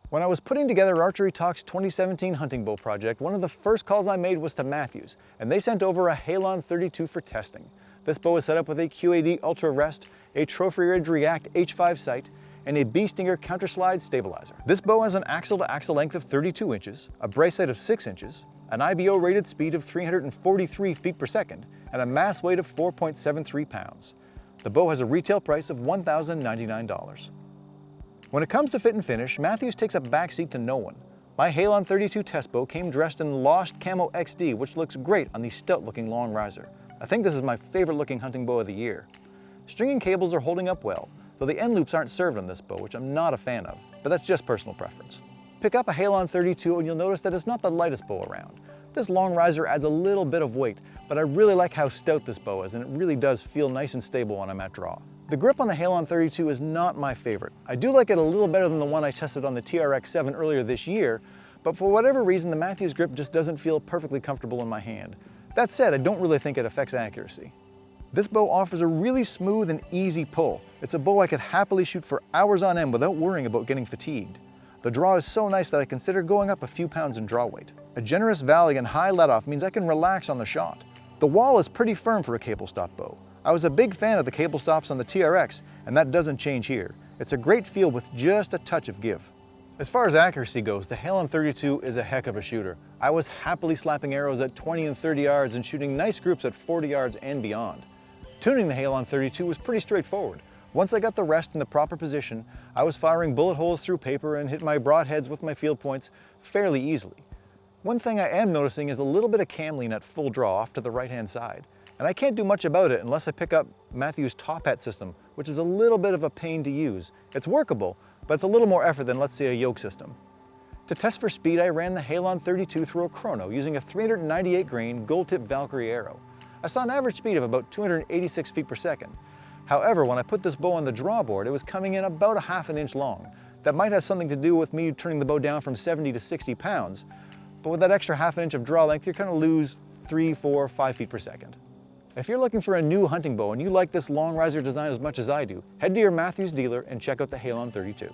When I was putting together ArcheryTalk's 2017 hunting bow project, one of the first calls I made was to Mathews, and they sent over a Halon 32 for testing. This bow is set up with a QAD Ultra Rest, a Trophy Ridge React H5 sight, and a Stinger Counterslide stabilizer. This bow has an axle-to-axle length of 32 inches, a brace height of 6 inches, an IBO rated speed of 343 feet per second, and a mass weight of 4.73 pounds. The bow has a retail price of $1,099. When it comes to fit and finish, Mathews takes a backseat to no one. My Halon 32 test bow came dressed in Lost Camo XD, which looks great on the stout-looking long riser. I think this is my favorite-looking hunting bow of the year. String and cables are holding up well, though the end loops aren't served on this bow, which I'm not a fan of, but that's just personal preference. Pick up a Halon 32 and you'll notice that it's not the lightest bow around. This long riser adds a little bit of weight, but I really like how stout this bow is, and it really does feel nice and stable when I'm at draw. The grip on the Halon 32 is not my favorite. I do like it a little better than the one I tested on the TRX-7 earlier this year, but for whatever reason the Mathews grip just doesn't feel perfectly comfortable in my hand. That said, I don't really think it affects accuracy. This bow offers a really smooth and easy pull. It's a bow I could happily shoot for hours on end without worrying about getting fatigued. The draw is so nice that I consider going up a few pounds in draw weight. A generous valley and high let-off means I can relax on the shot. The wall is pretty firm for a cable stop bow. I was a big fan of the cable stops on the TRX, and that doesn't change here. It's a great feel with just a touch of give. As far as accuracy goes, the Halon 32 is a heck of a shooter. I was happily slapping arrows at 20 and 30 yards and shooting nice groups at 40 yards and beyond. Tuning the Halon 32 was pretty straightforward. Once I got the rest in the proper position, I was firing bullet holes through paper and hit my broadheads with my field points fairly easily. One thing I am noticing is a little bit of cam lean at full draw off to the right-hand side. And I can't do much about it unless I pick up Mathews' top hat system, which is a little bit of a pain to use. It's workable, but it's a little more effort than, let's say, a yoke system. To test for speed, I ran the Halon 32 through a chrono using a 398 grain gold-tip Valkyrie arrow. I saw an average speed of about 286 feet per second. However, when I put this bow on the drawboard, it was coming in about a half an inch long. That might have something to do with me turning the bow down from 70 to 60 pounds, but with that extra half an inch of draw length, you're going to lose 3, 4, 5 feet per second. If you're looking for a new hunting bow and you like this long riser design as much as I do, head to your Mathews dealer and check out the Halon 32.